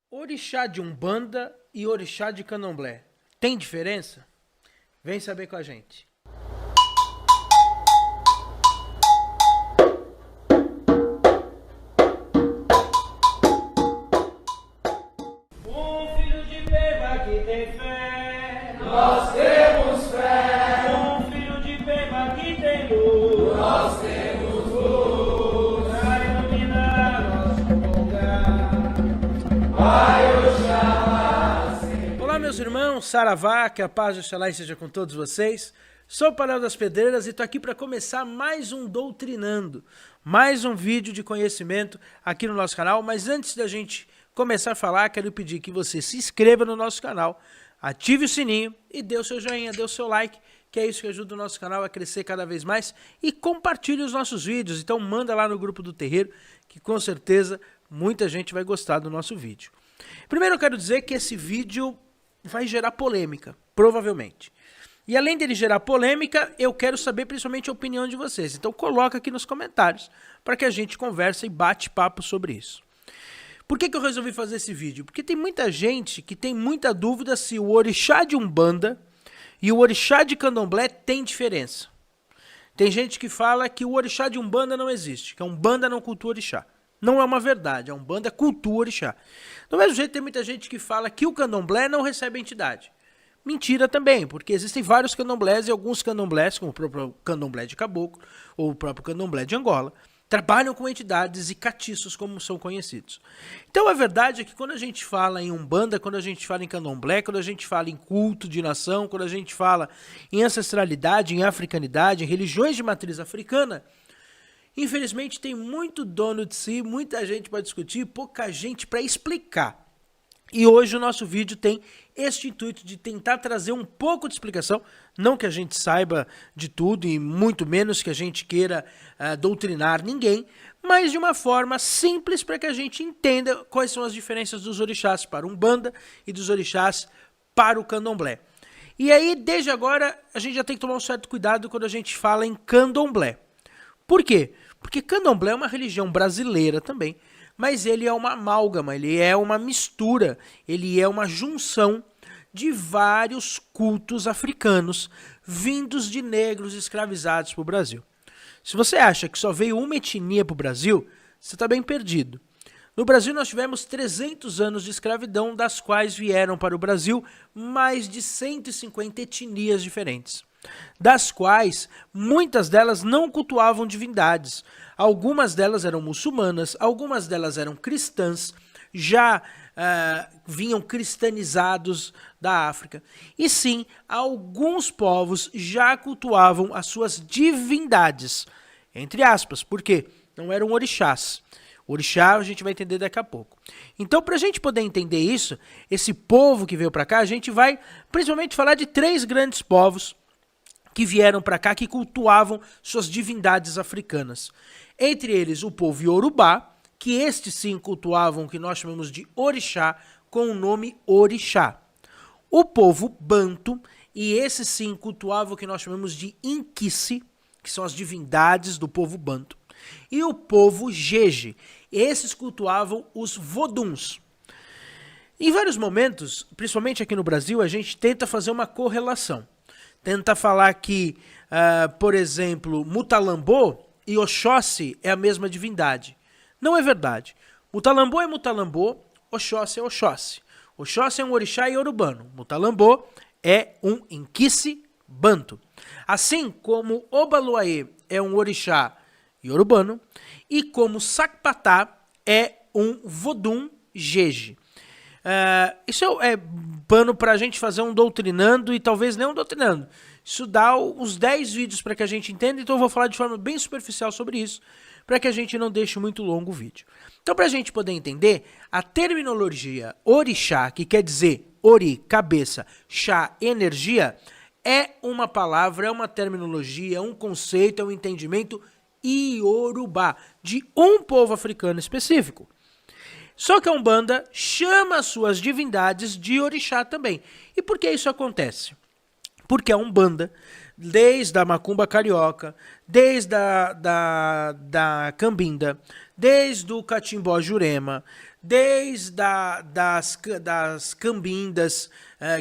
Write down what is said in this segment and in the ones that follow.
Orixá de Umbanda e Orixá de Candomblé. Tem diferença? Vem saber com a gente. Um filho de Peba que tem fé, Nós temos fé, um filho de Peba que tem luz, nós temos luz. pra iluminar nosso lugar. Vai Oxalá, Olá, meus irmãos, Saravá, que a paz de Oxalá esteja com todos vocês. Sou o Panel das Pedreiras e estou aqui para começar mais um Doutrinando, mais um vídeo de conhecimento aqui no nosso canal. Mas antes da gente começar a falar, quero pedir que você se inscreva no nosso canal, ative o sininho e dê o seu joinha, dê o seu like, que é isso que ajuda o nosso canal a crescer cada vez mais, e compartilhe os nossos vídeos. Então manda lá no grupo do terreiro, que com certeza muita gente vai gostar do nosso vídeo. Primeiro eu quero dizer que esse vídeo vai gerar polêmica, provavelmente. E além dele gerar polêmica, eu quero saber principalmente a opinião de vocês. Então coloca aqui nos comentários para que a gente converse e bate papo sobre isso. Por que eu resolvi fazer esse vídeo? Porque tem muita gente que tem muita dúvida se o orixá de Umbanda e o orixá de Candomblé tem diferença. Tem gente que fala que o orixá de Umbanda não existe, que a Umbanda não cultua orixá. Não é uma verdade, a Umbanda cultua orixá. Do mesmo jeito, tem muita gente que fala que o Candomblé não recebe entidade. Mentira também, porque existem vários candomblés e alguns candomblés, como o próprio candomblé de Caboclo ou o próprio candomblé de Angola, trabalham com entidades e catiços, como são conhecidos. Então a verdade é que quando a gente fala em Umbanda, quando a gente fala em Candomblé, quando a gente fala em culto de nação, quando a gente fala em ancestralidade, em africanidade, em religiões de matriz africana, infelizmente tem muito dono de si, muita gente para discutir, pouca gente para explicar. E hoje o nosso vídeo tem este intuito de tentar trazer um pouco de explicação, não que a gente saiba de tudo e muito menos que a gente queira doutrinar ninguém, mas de uma forma simples para que a gente entenda quais são as diferenças dos orixás para Umbanda e dos orixás para o Candomblé. E aí, desde agora, a gente já tem que tomar um certo cuidado quando a gente fala em Candomblé. Por quê? Porque Candomblé é uma religião brasileira também, mas ele é uma amálgama, ele é uma mistura, ele é uma junção de vários cultos africanos vindos de negros escravizados para o Brasil. Se você acha que só veio uma etnia para o Brasil, você está bem perdido. No Brasil nós tivemos 300 anos de escravidão, das quais vieram para o Brasil mais de 150 etnias diferentes, das quais muitas delas não cultuavam divindades. Algumas delas eram muçulmanas, algumas delas eram cristãs, já vinham cristanizados da África. E sim, alguns povos já cultuavam as suas divindades, entre aspas, porque não eram orixás. Orixá a gente vai entender daqui a pouco. Então, para a gente poder entender isso, esse povo que veio para cá, a gente vai principalmente falar de três grandes povos que vieram para cá, que cultuavam suas divindades africanas. Entre eles, o povo Yorubá, que estes sim cultuavam o que nós chamamos de orixá, com o nome orixá. O povo Banto, e esses sim cultuavam o que nós chamamos de Inquice, que são as divindades do povo Banto. E o povo Jeje, esses cultuavam os Voduns. Em vários momentos, principalmente aqui no Brasil, a gente tenta fazer uma correlação. Tenta falar que, por exemplo, Mutalambô e Oxóssi é a mesma divindade. Não é verdade. Mutalambô é Mutalambô, Oxóssi é Oxóssi. Oxóssi é um orixá iorubano. Mutalambô é um Inquice Banto. Assim como Obaluaê é um orixá iorubano e como Sakpatá é um Vodun Jeje. Isso é pano para a gente fazer um doutrinando e talvez nem um doutrinando. Isso dá uns 10 vídeos para que a gente entenda, então eu vou falar de forma bem superficial sobre isso, para que a gente não deixe muito longo o vídeo. Então, para a gente poder entender, a terminologia orixá, que quer dizer ori, cabeça, chá, energia, é uma palavra, é uma terminologia, é um conceito, é um entendimento iorubá, de um povo africano específico. Só que a Umbanda chama as suas divindades de orixá também. E por que isso acontece? Porque a Umbanda, desde a macumba carioca, desde da cambinda, desde o Catimbó Jurema, desde das cambindas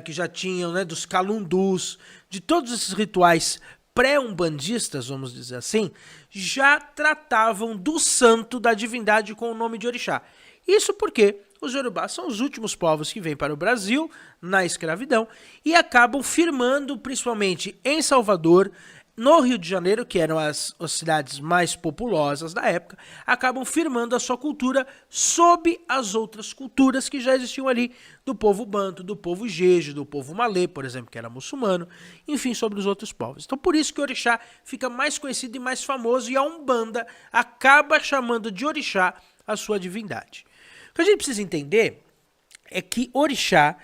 que já tinham, né, dos calundus, de todos esses rituais pré-umbandistas, vamos dizer assim, já tratavam do santo, da divindade com o nome de orixá. Isso porque os Yorubás são os últimos povos que vêm para o Brasil na escravidão e acabam firmando, principalmente em Salvador, no Rio de Janeiro, que eram as cidades mais populosas da época, acabam firmando a sua cultura sob as outras culturas que já existiam ali, do povo banto, do povo jeje, do povo malê, por exemplo, que era muçulmano, enfim, sobre os outros povos. Então por isso que o orixá fica mais conhecido e mais famoso, e a Umbanda acaba chamando de orixá a sua divindade. O que a gente precisa entender é que orixá,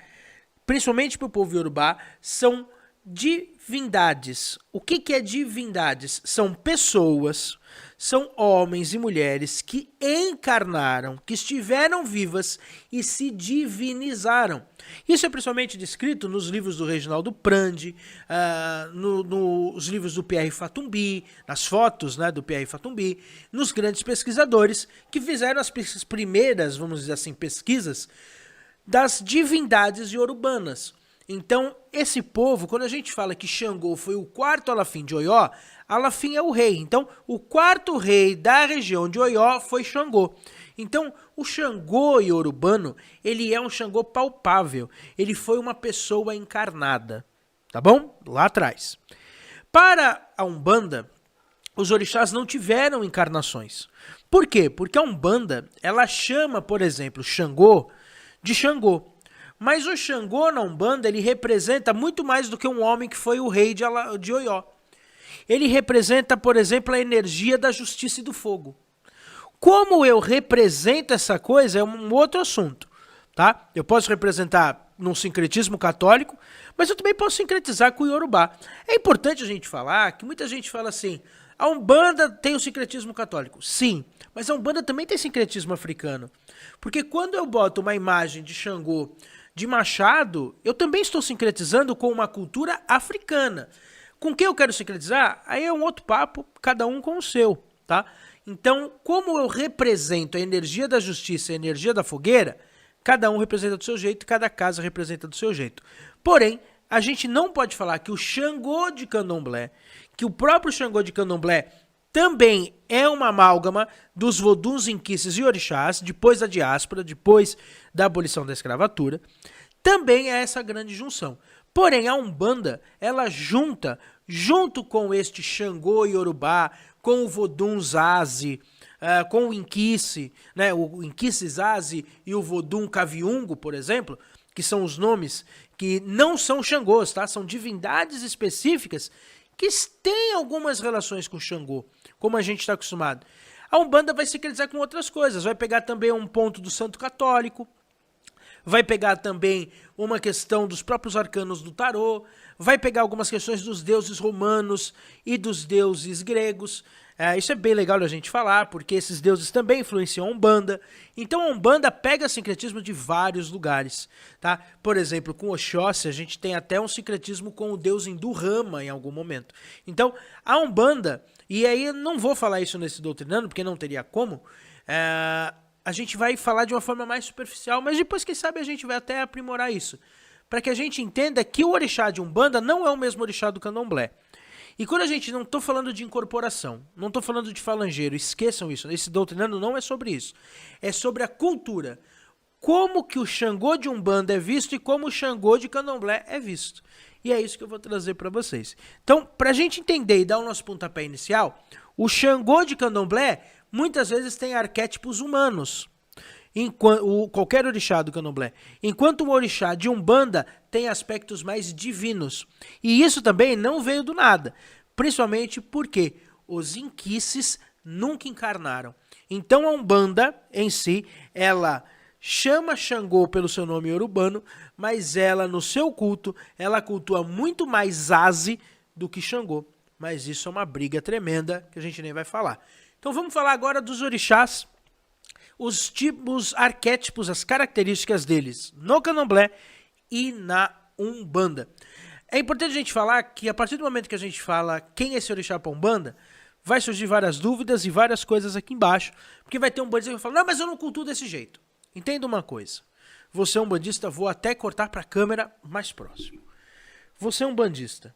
principalmente para o povo iorubá, são divindades. O que é divindades? São pessoas, são homens e mulheres que encarnaram, que estiveram vivas e se divinizaram. Isso é principalmente descrito nos livros do Reginaldo Prandi, nos livros do Pierre Fatumbi, nas fotos, né, do Pierre Fatumbi, nos grandes pesquisadores que fizeram as primeiras, vamos dizer assim, pesquisas das divindades iorubanas. Então, esse povo, quando a gente fala que Xangô foi o quarto Alafim de Oió, Alafim é o rei. Então, o quarto rei da região de Oió foi Xangô. Então, o Xangô iorubano, ele é um Xangô palpável. Ele foi uma pessoa encarnada, tá bom? Lá atrás. Para a Umbanda, os orixás não tiveram encarnações. Por quê? Porque a Umbanda, ela chama, por exemplo, Xangô de Xangô. Mas o Xangô na Umbanda, ele representa muito mais do que um homem que foi o rei de Oió. Ele representa, por exemplo, a energia da justiça e do fogo. Como eu represento essa coisa é um outro assunto, tá? Eu posso representar num sincretismo católico, mas eu também posso sincretizar com o Iorubá. É importante a gente falar que muita gente fala assim, a Umbanda tem o sincretismo católico. Sim, mas a Umbanda também tem sincretismo africano. Porque quando eu boto uma imagem de Xangô de machado, eu também estou sincretizando com uma cultura africana. Com quem eu quero sincretizar? Aí é um outro papo, cada um com o seu, tá? Então, como eu represento a energia da justiça e a energia da fogueira, cada um representa do seu jeito, cada casa representa do seu jeito. Porém, a gente não pode falar que o Xangô de Candomblé, que o próprio Xangô de Candomblé também é uma amálgama dos voduns, inquices e orixás, depois da diáspora, depois da abolição da escravatura, também é essa grande junção. Porém, a Umbanda, ela junta, junto com este Xangô iorubá, com o vodum zazi, com o inquice, né, o inquice zazi e o vodum caviungo, por exemplo, que são os nomes que não são Xangôs, tá? São divindades específicas que têm algumas relações com Xangô, como a gente está acostumado. A Umbanda vai sincretizar com outras coisas, vai pegar também um ponto do santo católico, vai pegar também uma questão dos próprios arcanos do tarô, vai pegar algumas questões dos deuses romanos e dos deuses gregos. Isso é bem legal da gente falar, porque esses deuses também influenciam a Umbanda. Então a Umbanda pega sincretismo de vários lugares, tá? Por exemplo, com Oxóssi, a gente tem até um sincretismo com o deus hindu Rama em algum momento. Então a Umbanda, e aí eu não vou falar isso nesse Doutrinando, porque não teria como, a gente vai falar de uma forma mais superficial, mas depois, quem sabe, a gente vai até aprimorar isso, para que a gente entenda que o orixá de Umbanda não é o mesmo orixá do Candomblé. E quando a gente não estou falando de incorporação, não estou falando de falangeiro, esqueçam isso, esse Doutrinando não é sobre isso, é sobre a cultura, como que o Xangô de Umbanda é visto e como o Xangô de Candomblé é visto. E é isso que eu vou trazer para vocês. Então, para a gente entender e dar o nosso pontapé inicial, o Xangô de Candomblé muitas vezes tem arquétipos humanos, qualquer orixá do Candomblé, enquanto o orixá de Umbanda tem aspectos mais divinos. E isso também não veio do nada, principalmente porque os inquices nunca encarnaram. Então a Umbanda em si, ela chama Xangô pelo seu nome iorubano, mas ela no seu culto, ela cultua muito mais Zazi do que Xangô. Mas isso é uma briga tremenda que a gente nem vai falar. Então vamos falar agora dos orixás, os tipos, arquétipos, as características deles no Candomblé e na Umbanda. É importante a gente falar que a partir do momento que a gente fala quem é esse orixá para Umbanda, vai surgir várias dúvidas e várias coisas aqui embaixo, porque vai ter um bandista que vai falar, não, mas eu não cultuo desse jeito. Entenda uma coisa, você é um bandista, vou até cortar para a câmera mais próximo. Você é um bandista,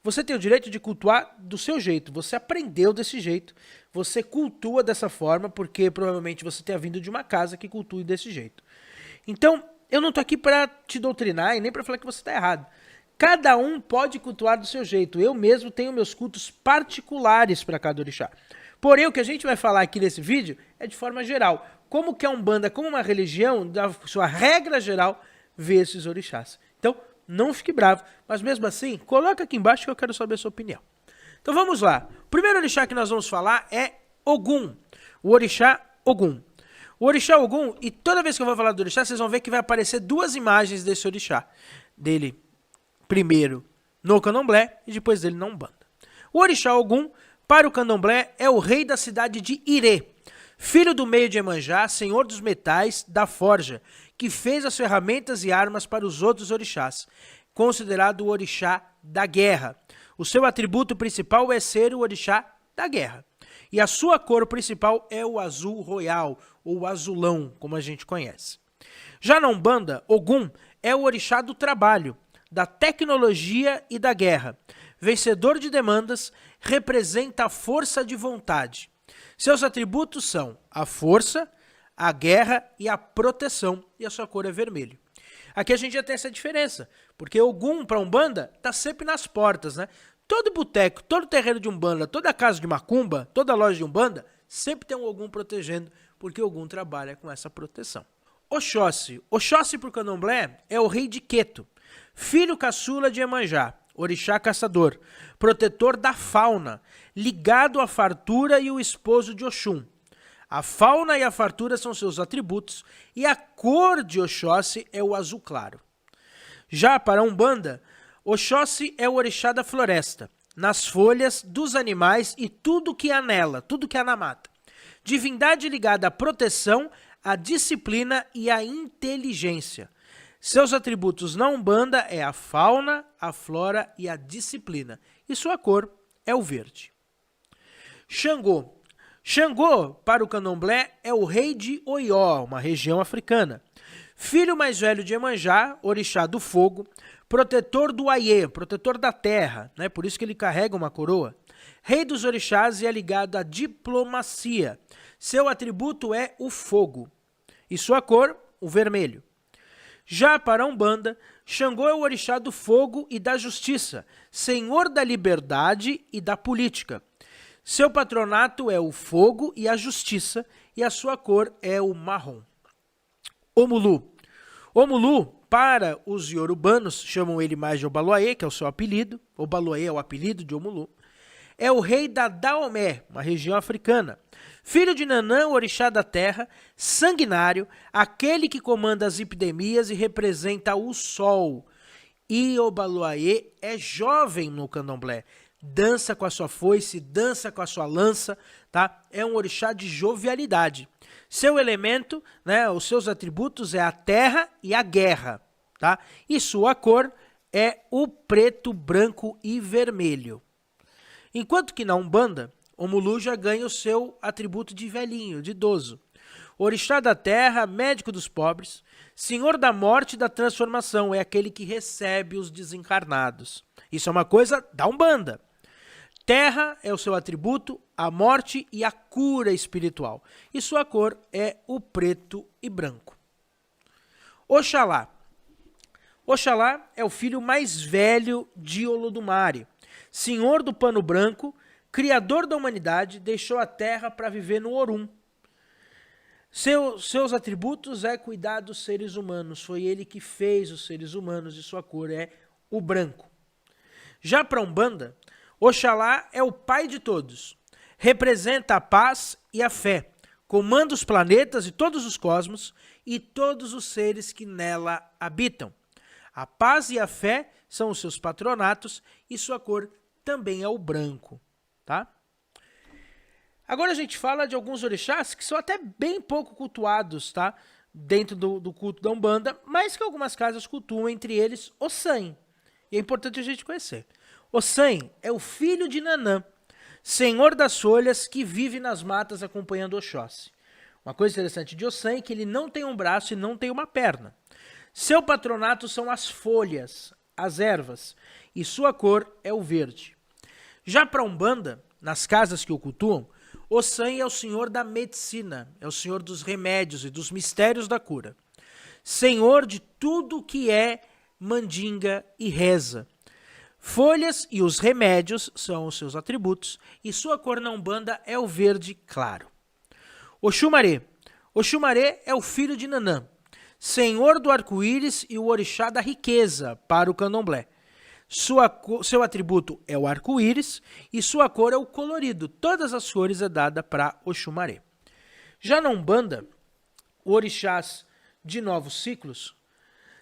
você tem o direito de cultuar do seu jeito, você aprendeu desse jeito, você cultua dessa forma, porque provavelmente você tenha vindo de uma casa que cultue desse jeito. Então, eu não tô aqui para te doutrinar e nem para falar que você está errado. Cada um pode cultuar do seu jeito. Eu mesmo tenho meus cultos particulares para cada orixá. Porém, o que a gente vai falar aqui nesse vídeo é de forma geral. Como que a Umbanda, como uma religião, da sua regra geral, vê esses orixás. Então, não fique bravo. Mas mesmo assim, coloca aqui embaixo que eu quero saber a sua opinião. Então vamos lá. O primeiro orixá que nós vamos falar é Ogum. O orixá Ogum. O orixá Ogum, e toda vez que eu vou falar do orixá, vocês vão ver que vai aparecer duas imagens desse orixá. Dele, primeiro no candomblé e depois dele na Umbanda. O orixá Ogum, para o candomblé, é o rei da cidade de Irê, filho do meio de Iemanjá, senhor dos metais, da forja, que fez as ferramentas e armas para os outros orixás, considerado o orixá da guerra. O seu atributo principal é ser o orixá da guerra. E a sua cor principal é o azul royal, ou azulão, como a gente conhece. Já na Umbanda, Ogum é o orixá do trabalho, da tecnologia e da guerra. Vencedor de demandas, representa a força de vontade. Seus atributos são a força, a guerra e a proteção, e a sua cor é vermelho. Aqui a gente já tem essa diferença, porque Ogum para Umbanda está sempre nas portas, né? Todo boteco, todo terreiro de Umbanda, toda casa de macumba, toda loja de Umbanda, sempre tem um Ogum protegendo, porque Ogum trabalha com essa proteção. Oxóssi. Oxóssi por candomblé é o rei de Queto, filho caçula de Iemanjá, orixá caçador, protetor da fauna, ligado à fartura e o esposo de Oxum. A fauna e a fartura são seus atributos e a cor de Oxóssi é o azul claro. Já para a Umbanda, Oxóssi é o orixá da floresta, nas folhas, dos animais e tudo que há nela, tudo que há na mata. Divindade ligada à proteção, à disciplina e à inteligência. Seus atributos na Umbanda é a fauna, a flora e a disciplina. E sua cor é o verde. Xangô. Xangô, para o candomblé, é o rei de Oió, uma região africana. Filho mais velho de Iemanjá, orixá do fogo, protetor do Aie, protetor da terra, né? Por isso que ele carrega uma coroa. Rei dos orixás e é ligado à diplomacia. Seu atributo é o fogo. E sua cor, o vermelho. Já para a Umbanda, Xangô é o orixá do fogo e da justiça, senhor da liberdade e da política. Seu patronato é o fogo e a justiça, e a sua cor é o marrom. Omulu. Omulu, para os iorubanos, chamam ele mais de Obaloaê, que é o seu apelido. Obaloaê é o apelido de Omulu. É o rei da Daomé, uma região africana. Filho de Nanã, orixá da terra, sanguinário, aquele que comanda as epidemias e representa o sol. E Obaloaê é jovem no candomblé. Dança com a sua foice, dança com a sua lança, tá? É um orixá de jovialidade. Seu elemento, né, os seus atributos é a terra e a guerra, tá? E sua cor é o preto, branco e vermelho. Enquanto que na Umbanda, Omulu já ganha o seu atributo de velhinho, de idoso. Orixá da terra, médico dos pobres, senhor da morte e da transformação, é aquele que recebe os desencarnados. Isso é uma coisa da Umbanda. Terra é o seu atributo, a morte e a cura espiritual. E sua cor é o preto e branco. Oxalá. Oxalá é o filho mais velho de Olodumare, senhor do pano branco, criador da humanidade, deixou a terra para viver no Orum. Seus atributos é cuidar dos seres humanos. Foi ele que fez os seres humanos e sua cor é o branco. Já para Umbanda, Oxalá é o pai de todos. Representa a paz e a fé. Comanda os planetas e todos os cosmos e todos os seres que nela habitam. A paz e a fé são os seus patronatos e sua cor também é o branco, tá? Agora a gente fala de alguns orixás que são até bem pouco cultuados, tá? Dentro do culto da Umbanda, mas que algumas casas cultuam, entre eles Ossan. E é importante a gente conhecer. Ossan é o filho de Nanã, senhor das folhas que vive nas matas acompanhando Oxóssi. Uma coisa interessante de Ossan é que ele não tem um braço e não tem uma perna. Seu patronato são as folhas, as ervas, e sua cor é o verde. Já para Umbanda, nas casas que o cultuam, Ossan é o senhor da medicina, é o senhor dos remédios e dos mistérios da cura. Senhor de tudo que é mandinga e reza. Folhas e os remédios são os seus atributos, e sua cor na Umbanda é o verde claro. Oxumaré. Oxumaré é o filho de Nanã, senhor do arco-íris e o orixá da riqueza para o candomblé. Seu atributo é o arco-íris e sua cor é o colorido. Todas as cores é dada para Oxumaré. Já na Umbanda, o orixás de novos ciclos,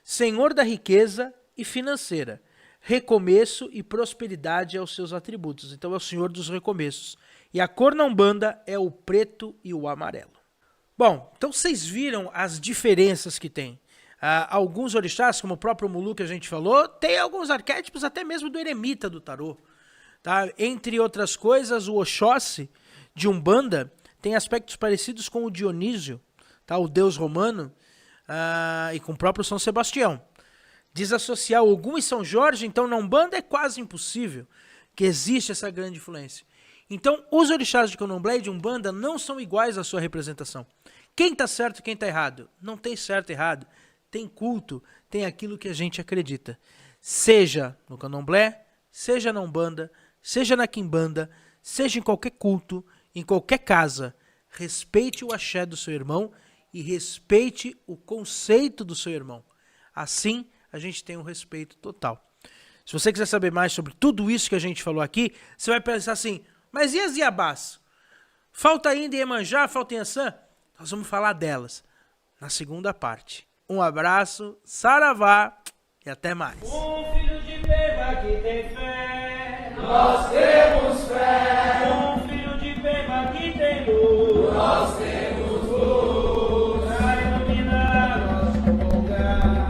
senhor da riqueza e financeira, recomeço e prosperidade é os seus atributos. Então é o senhor dos recomeços. E a cor na Umbanda é o preto e o amarelo. Bom, então vocês viram as diferenças que tem. Alguns orixás, como o próprio Mulu que a gente falou, tem alguns arquétipos até mesmo do eremita do tarô. Tá? Entre outras coisas, o Oxóssi de Umbanda tem aspectos parecidos com o Dionísio, tá? O deus romano, e com o próprio São Sebastião. Desassociar Ogum e São Jorge, então, na Umbanda é quase impossível, que existe essa grande influência. Então, os orixás de Candomblé e de Umbanda não são iguais à sua representação. Quem está certo e quem está errado? Não tem certo e errado. Tem culto, tem aquilo que a gente acredita. Seja no Candomblé, seja na Umbanda, seja na Quimbanda, seja em qualquer culto, em qualquer casa. Respeite o axé do seu irmão e respeite o conceito do seu irmão. Assim, a gente tem um respeito total. Se você quiser saber mais sobre tudo isso que a gente falou aqui, você vai pensar assim, mas e as Iabás? Falta ainda Iemanjá, falta Iansã? Nós vamos falar delas na segunda parte. Um abraço, saravá e até mais. Filho de Pema que tem fé. Nós temos fé. Filho de Pema que tem luz. Nós temos luz. Pra iluminar nosso lugar.